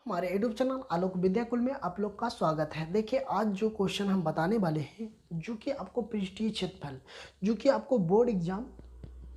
हमारे YouTube channel आलोक विद्याकुल में आप लोग का स्वागत है। देखिए आज जो क्वेश्चन हम बताने वाले हैं जो कि आपको पृष्ठीय क्षेत्रफल जो कि आपको बोर्ड एग्जाम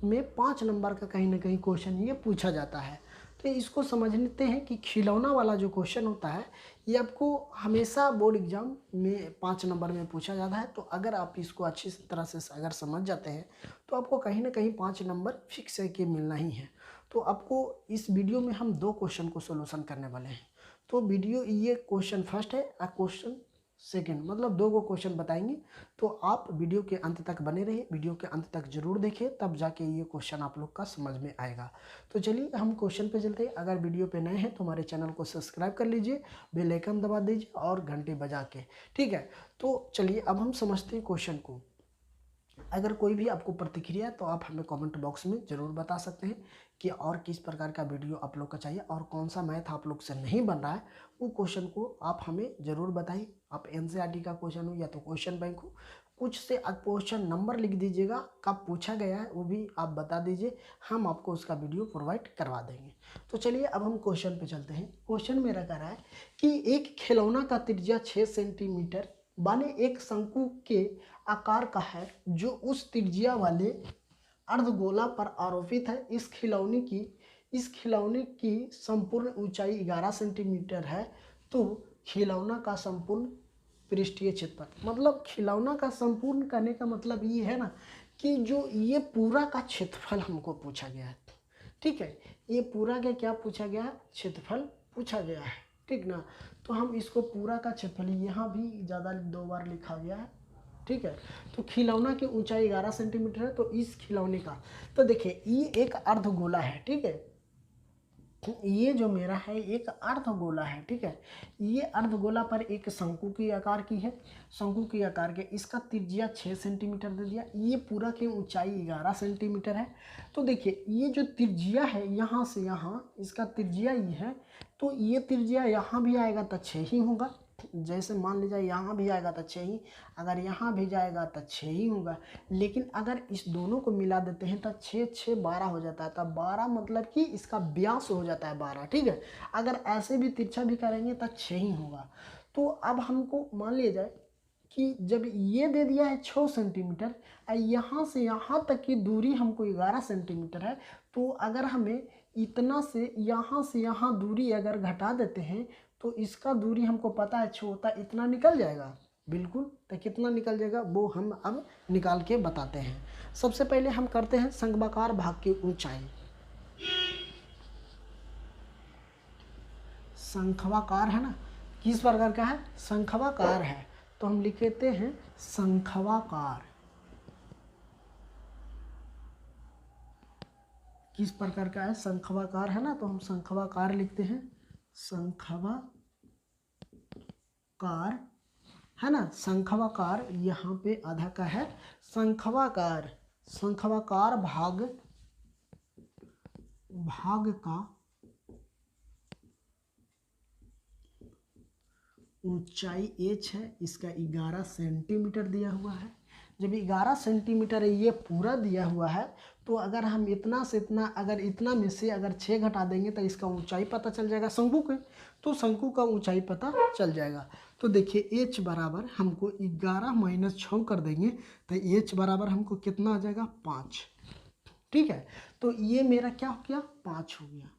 में 5 नंबर का कहीं ना कहीं क्वेश्चन ये पूछा जाता है। तो इसको समझ लेते हैं कि खिलौना वाला जो क्वेश्चन होता है ये आपको हमेशा बोर्ड एग्जाम में 5 नंबर में पूछा जाता है। तो अगर आप इसको अच्छी तरह से अगर समझ जाते हैं तो आपको कहीं ना कहीं 5 नंबर फिक्स है कि मिलना ही है। तो आपको इस वीडियो में हम 2 क्वेश्चन को सोल्यूशन करने वाले हैं। तो वीडियो ये क्वेश्चन फर्स्ट है और क्वेश्चन सेकंड, मतलब 2 गो क्वेश्चन बताएंगे। तो आप वीडियो के अंत तक बने रहिए, वीडियो के अंत तक जरूर देखें, तब जाके ये क्वेश्चन आप लोग का समझ में आएगा। तो चलिए हम क्वेश्चन पे चलते हैं। अगर वीडियो पे नए हैं तो हमारे चैनल को सब्सक्राइब कर लीजिए, बेल आइकन दबा दीजिए और घंटी बजा के, ठीक है। तो चलिए अब हम समझते हैं क्वेश्चन को। अगर कोई भी आपको प्रतिक्रिया तो आप हमें कमेंट बॉक्स में ज़रूर बता सकते हैं कि और किस प्रकार का वीडियो आप लोग का चाहिए और कौन सा मैथ आप लोग से नहीं बन रहा है वो क्वेश्चन को आप हमें ज़रूर बताइए। आप एनसीईआरटी का क्वेश्चन हो या तो क्वेश्चन बैंक हो, कुछ से आप क्वेश्चन नंबर लिख दीजिएगा, कब पूछा गया है वो भी आप बता दीजिए, हम आपको उसका वीडियो प्रोवाइड करवा देंगे। तो चलिए अब हम क्वेश्चन पे चलते हैं। क्वेश्चन मेरा कह रहा है कि एक खिलौना का त्रिज्या 6 सेंटीमीटर बने एक शंकु के आकार का है जो उस त्रिज्या वाले अर्धगोला पर आरोपित है। इस खिलौने की संपूर्ण ऊंचाई 11 सेंटीमीटर है। तो खिलौना का संपूर्ण पृष्ठीय क्षेत्रफल, मतलब खिलौना का संपूर्ण करने का मतलब ये है ना कि जो ये पूरा का क्षेत्रफल हमको पूछा गया है, ठीक है। ये पूरा का क्या पूछा गया है, क्षेत्रफल पूछा गया है, ठीक ना। तो हम इसको पूरा का क्षेत्रफल, यहाँ भी ज़्यादा 2 बार लिखा गया है, ठीक है। तो खिलौना की ऊंचाई 11 सेंटीमीटर है। तो इस खिलौने का, तो देखिए ये एक अर्धगोला है, ठीक है। ये जो मेरा है एक अर्धगोला है, ठीक है। ये अर्धगोला पर एक शंकु की आकार की है, शंकु की आकार के, इसका त्रिज्या 6 सेंटीमीटर दे दिया। ये पूरा की ऊंचाई 11 सेंटीमीटर है। तो देखिए ये जो त्रिज्या है यहाँ से यहाँ, इसका त्रिज्या ये है। तो ये त्रिज्या यहाँ भी आएगा तो 6 ही होगा। जैसे मान लीजिए यहाँ भी आएगा तो 6 ही, अगर यहाँ भी जाएगा तो 6 ही होगा। लेकिन अगर इस दोनों को मिला देते हैं तो 6 6 12 हो जाता है। तब 12 मतलब कि इसका व्यास हो जाता है 12, ठीक है। अगर ऐसे भी तिरछा भी करेंगे तो 6 ही होगा। तो अब हमको मान लिया जाए कि जब ये दे दिया है 6 सेंटीमीटर और यहाँ से यहाँ तक की दूरी हमको 11 सेंटीमीटर है। तो अगर हमें इतना से यहाँ दूरी अगर घटा देते हैं तो इसका दूरी हमको पता है 6 होता है, इतना निकल जाएगा बिल्कुल। तो कितना निकल जाएगा वो हम अब निकाल के बताते हैं। सबसे पहले हम करते हैं संघवाकार भाग की ऊंचाई। संख्वाकार है ना, किस प्रकार का है, संख्वाकार है। तो हम लिखते हैं संख्वाकार, किस प्रकार का है, संख्वाकार है ना। तो हम संख्वाकार लिखते हैं, संख्वाकार है ना। संख्वाकार यहाँ पे आधा का है। संख्वाकार भाग का ऊंचाई h है, इसका 11 सेंटीमीटर दिया हुआ है। जब 11 सेंटीमीटर ये पूरा दिया हुआ है तो अगर हम इतना से इतना, अगर इतना में से अगर 6 घटा देंगे तो इसका ऊंचाई पता चल जाएगा शंकु के। तो शंकु का ऊंचाई पता चल जाएगा। तो देखिए h बराबर हमको 11 माइनस 6 कर देंगे तो h बराबर हमको कितना आ जाएगा, 5, ठीक है। तो ये मेरा क्या हो गया, 5 हो गया।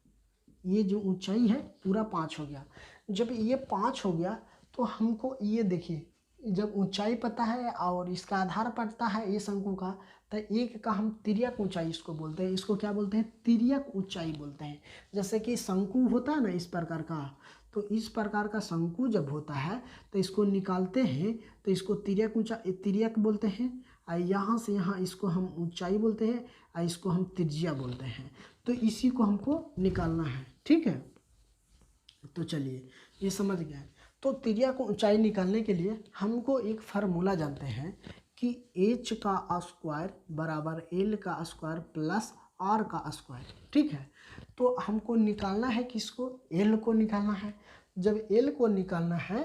ये जो ऊंचाई है पूरा 5 हो गया। जब ये 5 हो गया तो हमको ये देखिए, जब ऊंचाई पता है और इसका आधार पड़ता है ये शंकु का, तो एक का हम तिर्यक ऊंचाई इसको बोलते हैं। इसको क्या बोलते हैं, तिर्यक ऊंचाई बोलते हैं। जैसे कि शंकु होता है ना इस प्रकार का, तो इस प्रकार का शंकु जब होता है तो इसको निकालते हैं तो इसको तिर्यक बोलते हैं। और यहाँ से यहाँ इसको हम ऊंचाई बोलते हैं और इसको हम त्रिज्या बोलते हैं। तो इसी को हमको निकालना है, ठीक है। तो चलिए ये समझ गए। तो त्रिज्या को ऊंचाई निकालने के लिए हमको एक फार्मूला जानते हैं कि h का स्क्वायर बराबर l का स्क्वायर प्लस r का स्क्वायर, ठीक है। तो हमको निकालना है किसको, l को निकालना है। जब l को निकालना है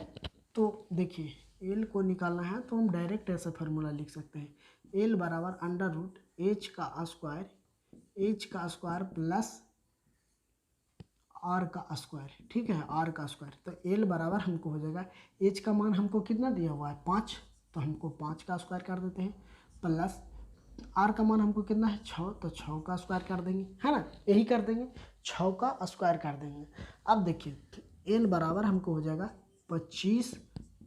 तो देखिए l को निकालना है तो हम डायरेक्ट ऐसा फार्मूला लिख सकते हैं, l बराबर अंडर रूट h का स्क्वायर प्लस आर का स्क्वायर, ठीक है, आर का स्क्वायर। तो एल बराबर हमको हो जाएगा, एच का मान हमको कितना दिया हुआ है 5, तो हमको 5 का स्क्वायर कर देते हैं, प्लस आर का मान हमको कितना है 6, तो 6 का स्क्वायर कर देंगे, है ना, यही कर देंगे, 6 का स्क्वायर कर देंगे। अब देखिए एल बराबर हमको हो जाएगा 25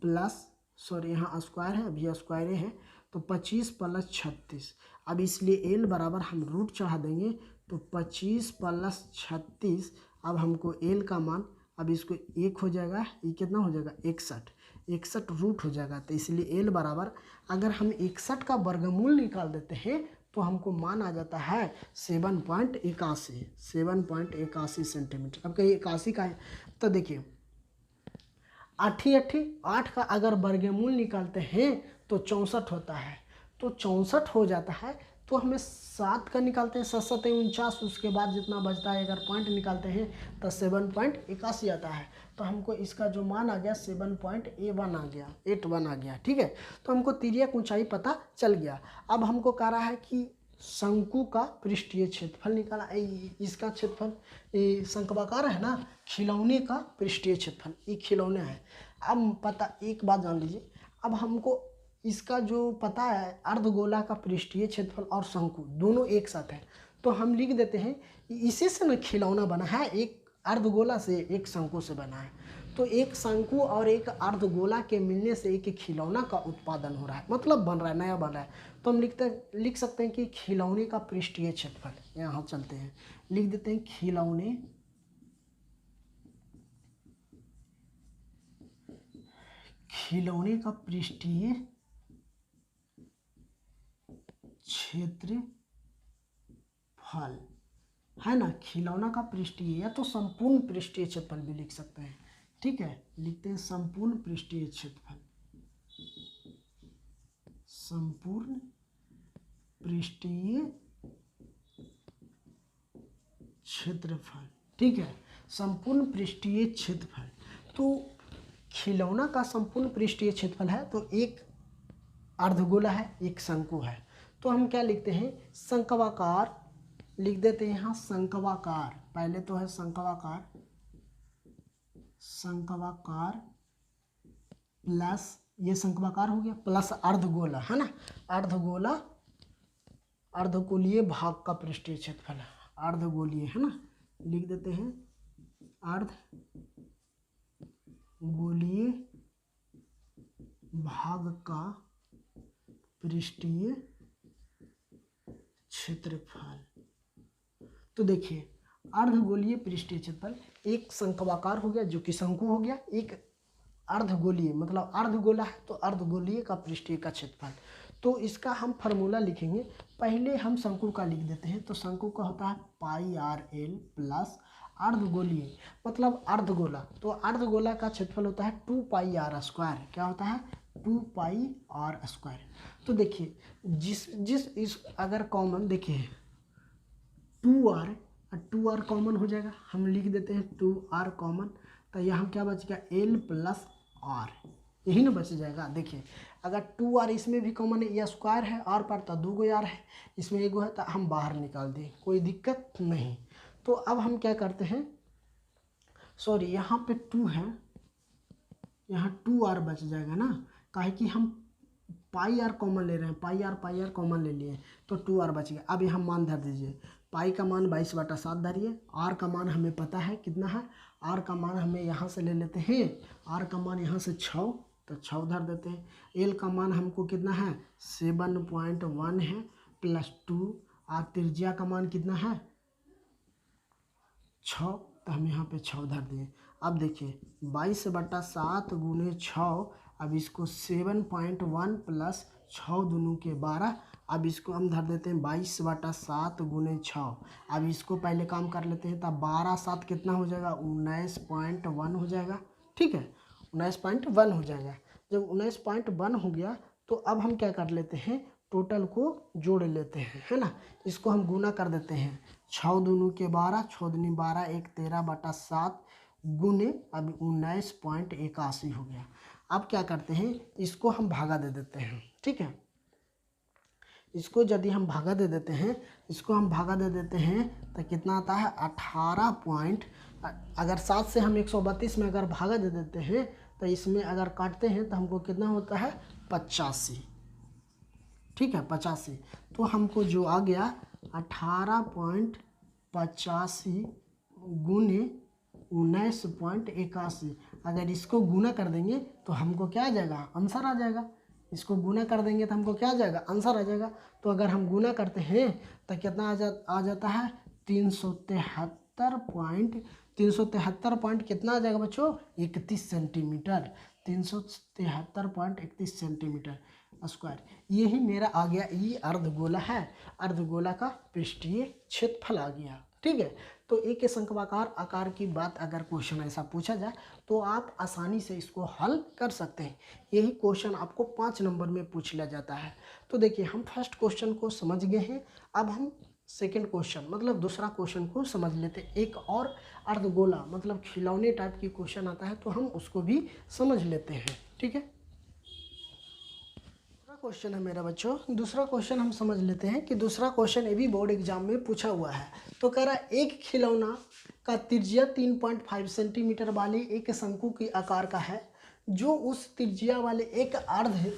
प्लस, सॉरी यहाँ स्क्वायर है, अभी स्क्वायर है, तो 25 प्लस 36। अब इसलिए एल बराबर हम रूट चढ़ा देंगे, तो 25 प्लस 36। अब हमको एल का मान, अब इसको एक हो जाएगा, ये कितना हो जाएगा 61 रूट हो जाएगा। तो इसलिए एल बराबर, अगर हम 61 का वर्गमूल निकाल देते हैं तो हमको मान आ जाता है 7.81 सेंटीमीटर। अब कहिए 81 का है, तो देखिए 8 का अगर वर्गमूल निकालते हैं तो 64 होता है, तो 64 हो जाता है। तो हमें 7 का निकालते हैं, 7 49, उसके बाद जितना बचता है अगर पॉइंट निकालते हैं तो 7.81 आता है। तो हमको इसका जो मान आ गया 7.81 आ गया, 81 आ गया, ठीक है। तो हमको तिर्यक ऊंचाई पता चल गया। अब हमको कह रहा है कि शंकु का पृष्ठीय क्षेत्रफल निकाला, इसका क्षेत्रफल, ये शंक्वाकार है ना, खिलौने का पृष्ठीय क्षेत्रफल, ये खिलौने है। अब पता, एक बात जान लीजिए, अब हमको इसका जो पता है अर्धगोला का पृष्ठीय क्षेत्रफल और शंकु दोनों एक साथ है, तो हम लिख देते हैं इसी से ना खिलौना बना है, एक अर्धगोला से एक शंकु से बना है। तो एक शंकु और एक अर्धगोला के मिलने से एक खिलौना का उत्पादन हो रहा है, मतलब बन रहा है, नया बन रहा है। तो हम लिख सकते हैं कि खिलौने का पृष्ठीय क्षेत्रफल, यहाँ चलते हैं, लिख देते हैं खिलौने का पृष्ठीय क्षेत्रफल, है ना, खिलौना का पृष्ठीय, या तो संपूर्ण पृष्ठीय क्षेत्रफल भी लिख सकते हैं, ठीक है। लिखते हैं संपूर्ण पृष्ठीय क्षेत्रफल, संपूर्ण पृष्ठीय क्षेत्रफल, ठीक है, संपूर्ण पृष्ठीय क्षेत्रफल। तो खिलौना का संपूर्ण पृष्ठीय क्षेत्रफल है, तो एक अर्धगोला है, एक शंकु है। तो हम क्या लिखते हैं, शंक्वाकार लिख देते हैं यहाँ, शंक्वाकार, पहले तो है शंक्वाकार प्लस, ये शंक्वाकार हो गया, प्लस अर्धगोला, है ना, अर्धगोलीय भाग का पृष्ठीय क्षेत्रफल है, अर्धगोलीय, है ना, लिख देते हैं अर्धगोलीय भाग का पृष्ठीय क्षेत्रफल। तो देखिए अर्धगोलीय पृष्ठीय क्षेत्रफल, एक शंक्वाकार हो गया जो कि शंकु हो गया, एक अर्धगोलीय मतलब अर्धगोला है तो अर्धगोलीय का पृष्ठीय का क्षेत्रफल। तो इसका हम फार्मूला लिखेंगे, पहले हम शंकु का लिख देते हैं। तो शंकु का होता है πr/l प्लस अर्धगोलीय मतलब अर्धगोला, तो अर्धगोला का क्षेत्रफल होता है 2πr², क्या होता है 2πr²। तो देखिए इस अगर कॉमन देखिए 2r कॉमन हो जाएगा, हम लिख देते हैं 2r कॉमन, तो यहाँ क्या बच गया l प्लस r, यही ना बच जाएगा। देखिए अगर 2r इसमें भी कॉमन है, यह स्क्वायर है r पर, तो 2 r है, इसमें एगो है तो हम बाहर निकाल दें, कोई दिक्कत नहीं। तो अब हम क्या करते हैं, सॉरी यहाँ पे 2 है, यहाँ 2r बच जाएगा ना, काहे कि हम πr कॉमन ले रहे हैं, πr कॉमन ले लिए तो 2r बच गया। अब यहाँ मान धर दीजिए, पाई का मान 22/7 धरिए, r का मान हमें पता है कितना है, r का मान हमें यहाँ से ले लेते हैं, r का मान यहाँ से 6, तो 6 धर देते हैं। l का मान हमको कितना है 7.1 है प्लस 2, और त्रिज्या का मान कितना है 6, तो हम यहाँ पे 6 धर दिए। अब देखिए 22/7 गुने 6, अब इसको 7.1 प्लस 6 दूनों के 12, अब इसको हम धर देते हैं 22/7 गुने 6। अब इसको पहले काम कर लेते हैं, तब 12/7 कितना हो जाएगा 19.1 हो जाएगा, ठीक है 19.1 हो जाएगा। जब 19.1 हो गया तो अब हम क्या कर लेते हैं, टोटल को जोड़ लेते हैं, है ना, इसको हम गुना कर देते हैं, 6 दूनों के 12, 6 दूनी 12, 1 13/7 गुने अब 19.81 हो गया। अब क्या करते हैं, इसको हम भागा दे देते हैं, ठीक है, इसको यदि हम भागा दे देते हैं, तो कितना आता है 18.0 अगर 7 से हम 132 में अगर भागा दे देते हैं तो इसमें अगर काटते हैं तो हमको कितना होता है 85। ठीक है 85। तो हमको जो आ गया 18.85 गुने 19.81। अगर इसको गुना कर देंगे तो हमको क्या आ जाएगा, आंसर आ जाएगा। इसको गुना कर देंगे तो हमको क्या आ जाएगा, आंसर आ जाएगा। तो अगर हम गुना करते हैं तो कितना आ जाता है 373 पॉइंट कितना आ जाएगा बच्चों, 31 सेंटीमीटर। 373.31 centimetre square. यही मेरा आ गया, ये अर्धगोला है। अर्धगोला का पृष्ठीय क्षेत्रफल आ गया। ठीक है, तो एक शंक्वाकार आकार की बात अगर क्वेश्चन ऐसा पूछा जाए तो आप आसानी से इसको हल कर सकते हैं। यही क्वेश्चन आपको 5 नंबर में पूछ लिया जाता है। तो देखिए हम फर्स्ट क्वेश्चन को समझ गए हैं, अब हम सेकंड क्वेश्चन मतलब दूसरा क्वेश्चन को समझ लेते हैं। एक और अर्धगोला मतलब खिलौने टाइप की क्वेश्चन आता है तो हम उसको भी समझ लेते हैं। ठीक है, दूसरा क्वेश्चन है मेरा बच्चों, दूसरा क्वेश्चन हम समझ लेते हैं कि दूसरा क्वेश्चन ये भी बोर्ड एग्जाम में पूछा हुआ है। तो कह रहा है एक खिलौना का त्रिज्या 3.5 सेंटीमीटर वाली एक शंकु के आकार का है जो उस त्रिज्या वाले एक अर्ध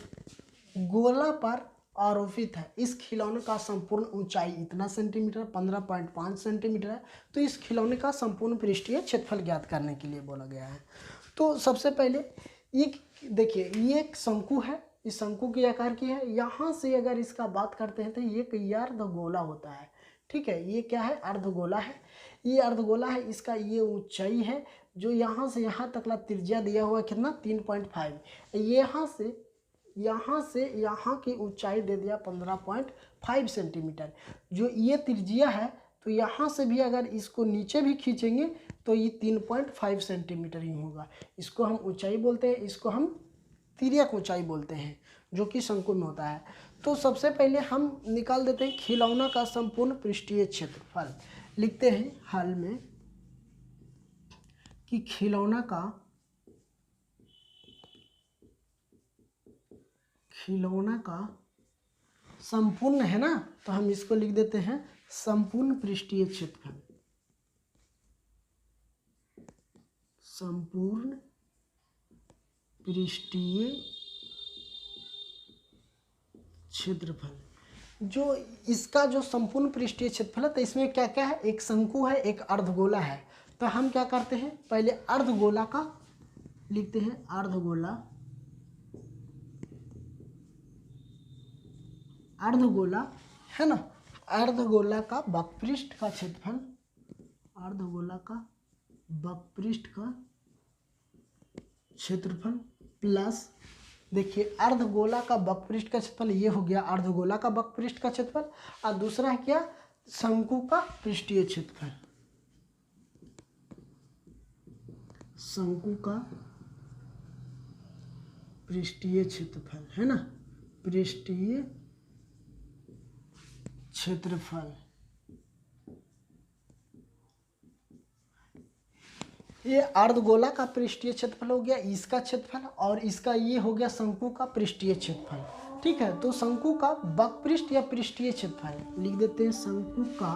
गोला पर आरोपित है। इस खिलौने का संपूर्ण ऊंचाई इतना सेंटीमीटर 15.5 सेंटीमीटर है। तो इस खिलौने का संपूर्ण पृष्ठीय क्षेत्रफल ज्ञात करने के लिए बोला गया है। तो सबसे पहले ये देखिए, ये एक शंकु है, इस शंकु के आकार की है। यहाँ से अगर इसका बात करते हैं तो ये अर्धगोला होता है। ठीक है, ये क्या है, अर्धगोला है। ये अर्धगोला है, इसका ये ऊंचाई है जो यहाँ से यहाँ तक ला त्रिज्या दिया हुआ कितना 3.5। यहाँ से यहाँ की ऊंचाई दे दिया 15.5 सेंटीमीटर। जो ये त्रिज्या है तो यहाँ से भी अगर इसको नीचे भी खींचेंगे तो ये 3.5 सेंटीमीटर ही होगा। इसको हम ऊंचाई बोलते हैं, इसको हम तिर्यक ऊंचाई बोलते हैं जो कि शंकु में होता है। तो सबसे पहले हम निकाल देते हैं खिलौना का संपूर्ण पृष्ठीय क्षेत्रफल। लिखते हैं हल में कि खिलौना का संपूर्ण है ना, तो हम इसको लिख देते हैं संपूर्ण पृष्ठीय क्षेत्रफल। संपूर्ण पृष्ठीय क्षेत्रफल, जो इसका जो संपूर्ण पृष्ठीय क्षेत्रफल है तो इसमें क्या क्या है, एक शंकु है, एक अर्धगोला है। तो हम क्या करते हैं, पहले अर्धगोला का लिखते हैं, अर्धगोला है ना, अर्धगोला का वक्रपृष्ठ का क्षेत्रफल, अर्धगोला का वक्रपृष्ठ का क्षेत्रफल प्लस, देखिए अर्धगोला का वक्रपृष्ठ का क्षेत्रफल ये हो गया अर्धगोला का वक्रपृष्ठ का क्षेत्रफल, और दूसरा है क्या, शंकु का पृष्ठीय क्षेत्रफल। शंकु का पृष्ठीय क्षेत्रफल है ना, पृष्ठीय क्षेत्रफल। ये अर्धगोला का पृष्ठीय क्षेत्रफल हो गया, इसका क्षेत्रफल, और इसका ये हो गया शंकु का पृष्ठीय क्षेत्रफल। ठीक है, तो शंकु का वक्रपृष्ठ या पृष्ठीय क्षेत्रफल लिख देते हैं, शंकु का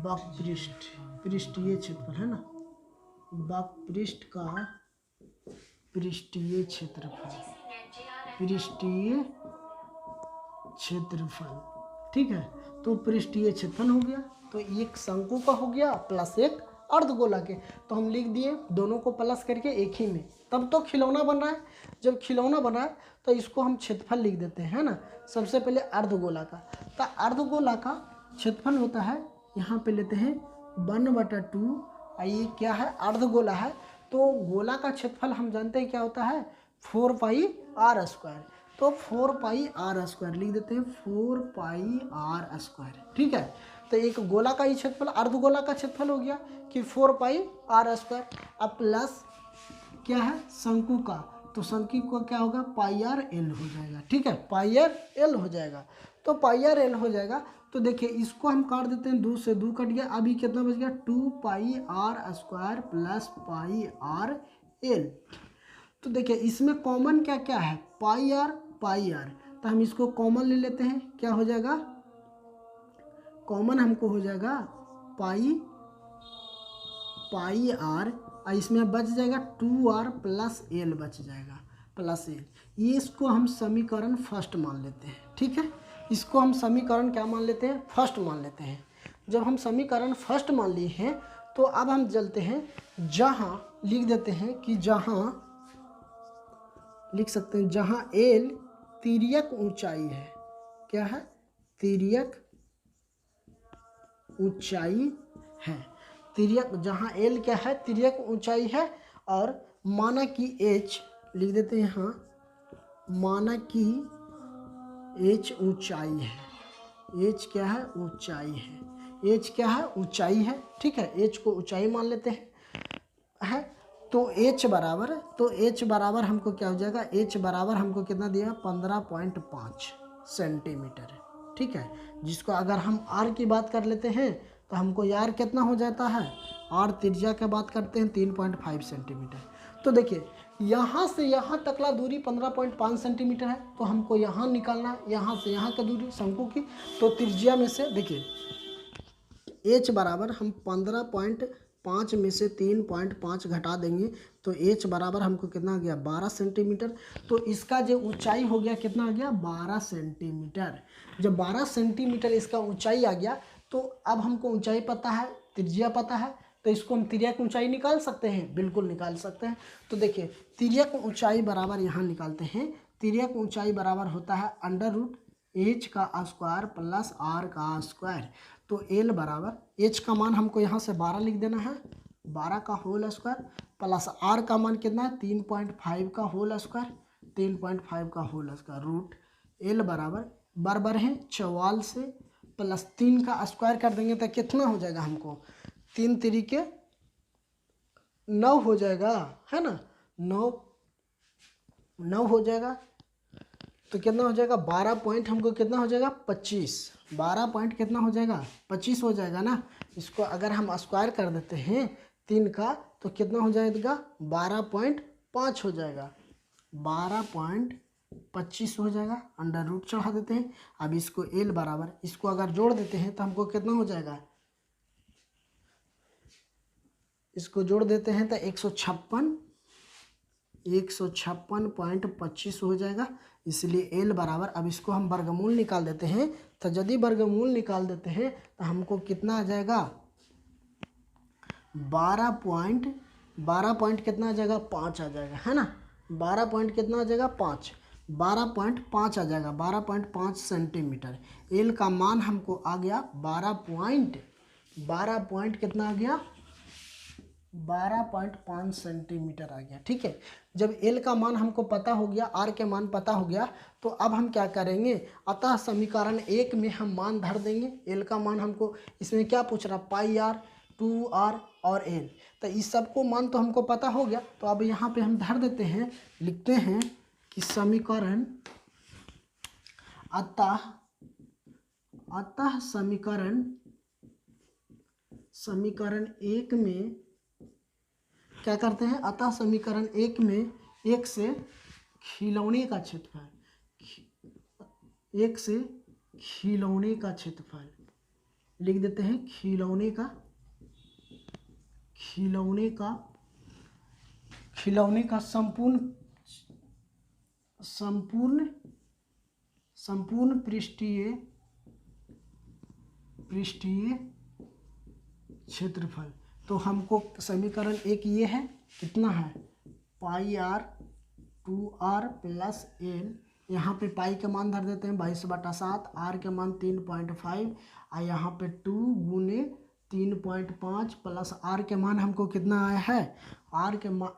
वक्रपृष्ठ पृष्ठीय क्षेत्रफल है ना, वक्रपृष्ठ का पृष्ठीय क्षेत्रफल, पृष्ठीय क्षेत्रफल। ठीक है, तो पृष्ठीय क्षेत्रफल हो गया, तो एक शंकु का हो गया प्लस एक अर्धगोला के, तो हम लिख दिए दोनों को प्लस करके एक ही में, तब तो खिलौना बन रहा है। जब खिलौना बन रहा है तो इसको हम क्षेत्रफल लिख देते हैं, है ना। सबसे पहले अर्धगोला का, तो अर्धगोला का क्षेत्रफल होता है, यहाँ पे लेते हैं 1/2। ये क्या है, अर्धगोला है, तो गोला का क्षेत्रफल हम जानते हैं क्या होता है, 4πr²। तो 4πr² लिख देते हैं, 4πr²। ठीक है, तो एक गोला का ही क्षेत्रफल, अर्धगोला का क्षेत्रफल हो गया कि 4πr²। अब प्लस क्या है, शंकु का, तो शंकु का क्या होगा, πrl हो जाएगा। ठीक है, πrl हो जाएगा, तो πrl हो जाएगा। तो देखिए इसको हम काट देते हैं, 2 से 2 कट गया, अभी कितना बच गया, 2πr² प्लस πrl। तो देखिए इसमें कॉमन क्या क्या है, πr, तो हम इसको कॉमन ले लेते हैं, क्या हो जाएगा, कॉमन हमको हो जाएगा पाई आर, इसमें बच जाएगा 2r प्लस एल बच जाएगा, प्लस एल। ये इसको हम समीकरण फर्स्ट मान लेते हैं, ठीक है। इसको हम समीकरण क्या मान लेते हैं, फर्स्ट मान लेते हैं। जब हम समीकरण फर्स्ट मान लिए हैं तो अब हम चलते हैं, जहाँ लिख देते हैं कि जहाँ लिख सकते हैं जहाँ एल तिर्यक ऊंचाई है, क्या है, तिर्यक ऊंचाई है, तिर्यक, जहाँ एल क्या है, तिर्यक ऊंचाई है, और माना कि एच लिख देते हैं यहाँ, माना कि एच ऊंचाई है, एच क्या है, ऊंचाई है, एच क्या है, ऊंचाई है, ठीक है। एच को ऊंचाई मान लेते हैं, तो एच बराबर हमको क्या हो जाएगा, एच बराबर हमको कितना दिया, 15.5 सेंटीमीटर, ठीक है। जिसको अगर हम आर की बात कर लेते हैं तो हमको यार कितना हो जाता है, आर त्रिज्या की बात करते हैं 3.5 सेंटीमीटर। तो देखिए यहाँ से यहाँ तकला दूरी 15.5 सेंटीमीटर है, तो हमको यहाँ निकालना है, यहाँ से यहाँ की दूरी शंकु की। तो त्रिज्या में से देखिए एच बराबर हम 15.5 में से 3.5 घटा देंगे तो एच बराबर हमको कितना आ गया, 12 सेंटीमीटर। तो इसका जो ऊंचाई हो गया कितना आ गया, 12 सेंटीमीटर। जब 12 सेंटीमीटर इसका ऊंचाई आ गया तो अब हमको ऊंचाई पता है, त्रिज्या पता है, तो इसको हम तिर्यक ऊंचाई निकाल सकते हैं, बिल्कुल निकाल सकते हैं। तो देखिए तिर्यक ऊंचाई बराबर यहाँ निकालते हैं, तिर्यक ऊंचाई बराबर होता है √h का स्क्वायर प्लस r का स्क्वायर। तो एल बराबर एच का मान हमको यहाँ से 12 लिख देना है, 12 का होल स्क्वायर, प्लस आर का मान कितना है, 3.5 का होल स्क्वायर, 3.5 का होल स्क्वायर, रूट एल बराबर है 44 से प्लस 3 का स्क्वायर कर देंगे तो कितना हो जाएगा, हमको 3 तरीके 9 हो जाएगा, है ना, 9 हो जाएगा। तो कितना हो जाएगा, 12 पॉइंट हमको कितना हो जाएगा, 25, 12 पॉइंट कितना हो जाएगा, 25 हो जाएगा ना। इसको अगर हम स्क्वायर कर देते हैं 3 का तो कितना हो जाएगा, 12.5 हो जाएगा, 12.25 हो जाएगा, अंडर रूट चढ़ा देते हैं। अब इसको एल बराबर, इसको अगर जोड़ देते हैं तो हमको कितना हो जाएगा, इसको जोड़ देते हैं तो 156.25 हो जाएगा, इसलिए एल बराबर, अब इसको हम वर्गमूल निकाल देते हैं। तो यदि वर्गमूल निकाल देते हैं तो हमको कितना आ जाएगा, 12 पॉइंट कितना आ जाएगा, 5 आ जाएगा, है ना, 12 पॉइंट कितना आ जाएगा, 5, 12.5 आ जाएगा, 12.5 सेंटीमीटर। एल का मान हमको आ गया 12 पॉइंट कितना आ गया, 12.5 सेंटीमीटर आ गया, ठीक है। जब एल का मान हमको पता हो गया, आर के मान पता हो गया, तो अब हम क्या करेंगे, अतः समीकरण 1 में हम मान धर देंगे। एल का मान हमको इसमें क्या पूछ रहा, पाई आर, 2r और एल, तो इस सब को मान तो हमको पता हो गया। तो अब यहाँ पे हम धर देते हैं, लिखते हैं कि समीकरण अतः समीकरण 1 में क्या करते हैं, अतः समीकरण 1 में 1 से खिलौने का क्षेत्रफल, 1 से खिलौने का क्षेत्रफल लिख देते हैं, खिलौने का संपूर्ण पृष्ठीय क्षेत्रफल। तो हमको समीकरण 1 ये है, कितना है, पाई आर 2r प्लस एल, यहाँ पे पाई के मान धर देते हैं 22/7, आर के मान 3.5, और यहाँ पे 2 गुने 3.5 प्लस आर के मान हमको कितना आया है,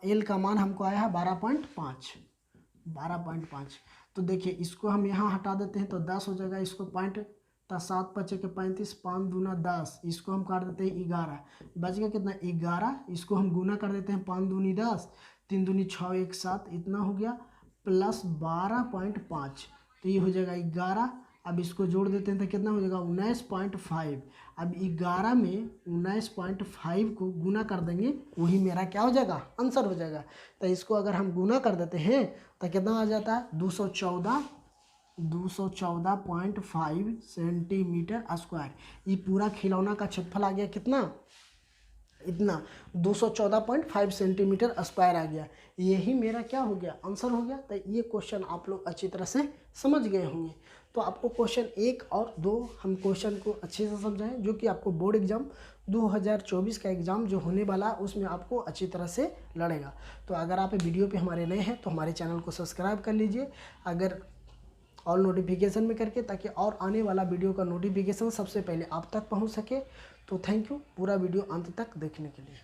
एल का मान हमको आया है 12.5। तो देखिए इसको हम यहाँ हटा देते हैं तो 10 हो जाएगा, इसको पॉइंट, तो 7 5 के 35, 5 दूना 10, इसको हम काट देते हैं 11, बच गया कितना, 11। इसको हम गुना कर देते हैं, 5 दूनी 10, 3 दूनी 6, 1 7, इतना हो गया, प्लस 12.5, तो ये हो जाएगा 11। अब इसको जोड़ देते हैं तो कितना हो जाएगा, 19.5। अब 11 में 19.5 को गुना कर देंगे, वही मेरा क्या हो जाएगा, आंसर हो जाएगा। तो इसको अगर हम गुना कर देते हैं तो कितना आ जाता है, 214.5 सेंटीमीटर स्क्वायर। ये पूरा खिलौना का क्षेत्रफल आ गया कितना, इतना 214.5 सेंटीमीटर स्क्वायर आ गया। यही मेरा क्या हो गया, आंसर हो गया। तो ये क्वेश्चन आप लोग अच्छी तरह से समझ गए होंगे। तो आपको क्वेश्चन 1 और 2 हम क्वेश्चन को अच्छे से समझाएं, जो कि आपको बोर्ड एग्जाम 2024 का एग्ज़ाम जो होने वाला है उसमें आपको अच्छी तरह से लड़ेगा। तो अगर आप वीडियो पे हमारे नए हैं तो हमारे चैनल को सब्सक्राइब कर लीजिए, अगर ऑल नोटिफिकेशन में करके, ताकि और आने वाला वीडियो का नोटिफिकेशन सबसे पहले आप तक पहुंच सके। तो थैंक यू पूरा वीडियो अंत तक देखने के लिए।